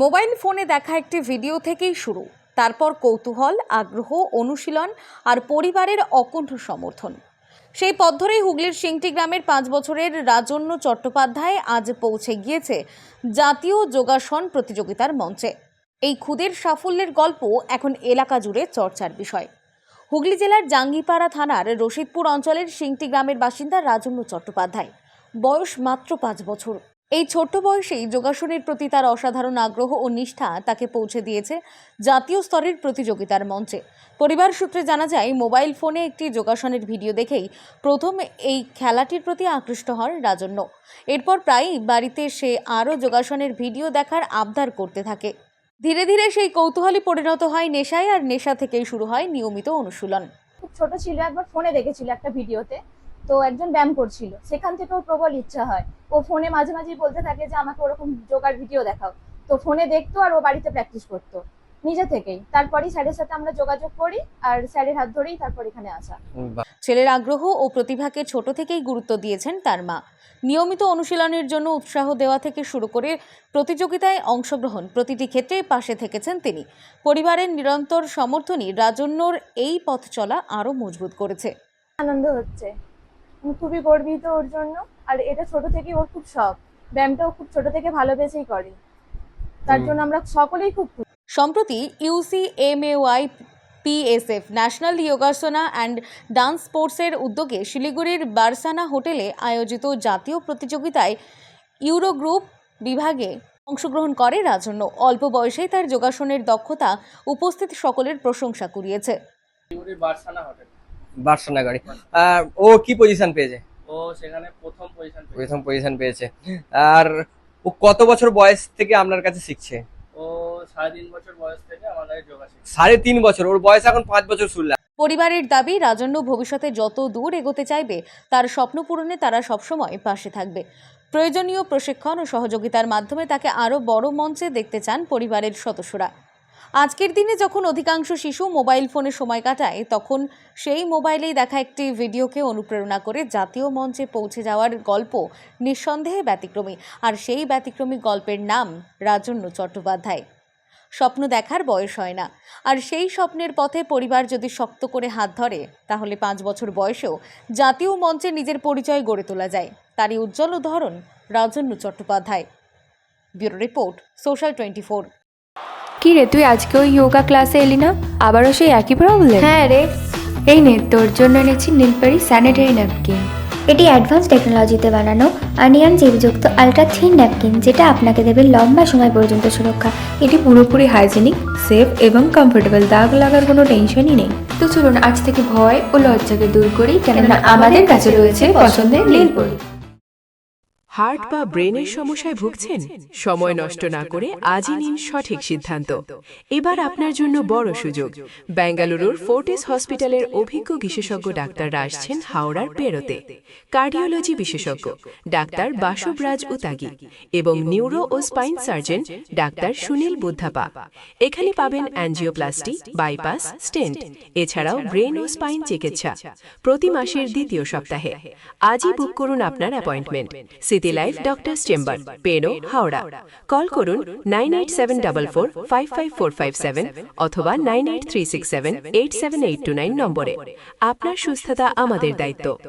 Mobile ফোনে দেখা একটি ভিডিও থেকেই শুরু, তারপর কৌতূহল, আগ্রহ, অনুশীলন আর পরিবারের অকুণ্ঠ সমর্থন। সেই পথ ধরেই হুগলির সিংটি গ্রামের 5 বছরের রাজন্য চট্টোপাধ্যায় আজ পৌঁছে গিয়েছে জাতীয় যোগাসন প্রতিযোগিতার মঞ্চে। এই ক্ষুদের সাফল্যের গল্প এখন এলাকা জুড়ে চর্চার বিষয়। হুগলি জেলার জাঙ্গিপাড়া থানার রশিদপুর অঞ্চলের সিংটি গ্রামের বাসিন্দা রাজন্য চট্টোপাধ্যায়। বয়স মাত্র 5 বছর। এই ছোট্ট বয়সেই যোগাসনের প্রতি তার অসাধারণ আগ্রহ ও নিষ্ঠা তাকে পৌঁছে দিয়েছে জাতীয় স্তরের প্রতিযোগিতার মঞ্চে। পরিবার সূত্রে জানা যায়, মোবাইল ফোনে একটি যোগাসনের ভিডিও দেখেই প্রথম এই খেলাটির প্রতি আকৃষ্ট হন রাজন্য। এরপর প্রায়ই বাড়িতে সে আরও যোগাসনের ভিডিও দেখার আবদার করতে থাকে। ধীরে ধীরে সেই কৌতূহলী পরিণত হয় নেশায়, আর নেশা থেকেই শুরু হয় নিয়মিত অনুশীলন। খুব ছোট ছিল, একবার ফোনে দেখেছিল একটা ভিডিওতে, তো একজন ব্যায়াম করছিল, সেখান থেকে ওর প্রবল ইচ্ছা হয়। ও ফোনে মাঝে মাঝেই বলতে থাকে যে আমাকে ওরকম যোগার ভিডিও দেখাও। তো ফোনে দেখতো আর ও বাড়িতে প্র্যাকটিস করতো নিজে থেকেই। তারপরই স্যারের সাথে আমরা যোগাযোগ করি, আর স্যারের হাত ধরেই তারপর এখানে আসা। ছেলের আগ্রহ ও প্রতিভাকে ছোট থেকেই গুরুত্ব দিয়েছেন তার মা। নিয়মিত অনুশীলনের জন্য উৎসাহ দেওয়া থেকে শুরু করে প্রতিযোগিতায় অংশগ্রহণ প্রতিটি ক্ষেত্রে পাশে থেকেছেন তিনি। পরিবারের নিরন্তর সমর্থনই রাজন্যর এই পথ চলা আরও মজবুত করেছে। আনন্দ হচ্ছে, আমি খুবই গর্বিত ওর জন্য। আর এটা ছোট থেকেই ওর খুব শখ, ব্যায়ামটাও খুব ছোট থেকে ভালোবেসেই করে, তার জন্য আমরা সকলেই খুব খুশি। সম্প্রতি UCMAY PSF national Yogasana and dance স্পোর্টসের উদ্যোগে শিলিগুড়ির বারসানা হোটেলে আয়োজিত জাতীয় প্রতিযোগিতায় ইউরো গ্রুপ বিভাগে অংশগ্রহণ করে রাজন্য। অল্প বয়সেই তার যোগাসনের দক্ষতা উপস্থিত সকলের প্রশংসা কুড়িয়েছে। বার্সানা গাড়ি। ও কি পজিশন পেয়েছে? ও সেখানে প্রথম পজিশন পেয়েছে। আর ও কত বছর বয়স থেকে আপনার কাছে শিখছে? ও 3.5 বছর বয়স থেকে আমাদের যোগা শিখছে। 3.5 বছর, ওর বয়স এখন 5 বছর শুনলাম। পরিবারের দাবি, রাজন্য ভবিষ্যতে যত দূর এগোতে চাইবে তার স্বপ্ন পূরণে তারা সবসময় পাশে থাকবে। প্রয়োজনীয় প্রশিক্ষণ ও সহযোগিতার মাধ্যমে তাকে আরও বড় মঞ্চে দেখতে চান পরিবারের সদস্যরা। আজকের দিনে যখন অধিকাংশ শিশু মোবাইল ফোনে সময় কাটায়, তখন সেই মোবাইলেই দেখা একটি ভিডিওকে অনুপ্রেরণা করে জাতীয় মঞ্চে পৌঁছে যাওয়ার গল্প নিঃসন্দেহে ব্যতিক্রমী। আর সেই ব্যতিক্রমী গল্পের নাম রাজন্য চট্টোপাধ্যায়। স্বপ্ন দেখার বয়স হয় না, আর সেই স্বপ্নের পথে পরিবার যদি শক্ত করে হাত ধরে, তাহলে 5 বছর বয়সেও জাতীয় মঞ্চে নিজের পরিচয় গড়ে তোলা যায়। তারই উজ্জ্বল উদাহরণ Rajanya Chattopadhyay. Bureau report, social 24। কি রে, তুই আজকে ওই যোগা ক্লাসে এলি না? আবারও সেই একই প্রবলেম? হ্যাঁ রে, এই নে, তোর জন্য এনেছি নীলপরি স্যানিটারি ন্যাপকিন। এটি অ্যাডভান্স টেকনোলজিতে বানানো অনিয়ন জীবযুক্ত আলট্রা থিন ন্যাপকিন, যেটা আপনাকে দেবে লম্বা সময় পর্যন্ত সুরক্ষা। এটি পুরোপুরি হাইজেনিক, সেফ এবং কমফোর্টেবল। দাগ লাগার কোনো টেনশনই নেই। তো চলুন আজ থেকে ভয় ও লজ্জাকে দূর করি, কেননা আমাদের কাছে রয়েছে পছন্দের নীলপরি। হার্ট বা ব্রেনের সমস্যায় ভুগছেন? সময় নষ্ট না করে আজই নিন সঠিক সিদ্ধান্ত। এবার আপনার জন্য বড় সুযোগ। বেঙ্গালুরুর ফোর্টিস হসপিটালের অভিজ্ঞ বিশেষজ্ঞ ডাক্তাররা আসছেন হাওড়ার পেরোতে। কার্ডিওলজি বিশেষজ্ঞ ডাক্তার বাসবরাজ উতাগি এবং নিউরো ও spine surgeon doctor Sunil Buddhapa. এখানে পাবেন অ্যাঞ্জিওপ্লাস্টি, বাইপাস, স্টেন্ট, এছাড়াও ব্রেন ও স্পাইন চিকিৎসা প্রতি মাসের দ্বিতীয় সপ্তাহে। আজই বুক করুন আপনার appointment. City life doctors chamber, Pero, Howrah. Call করুন 9874455457 অথবা 9836787829 নম্বরে। আপনার সুস্থতা আমাদের দায়িত্ব।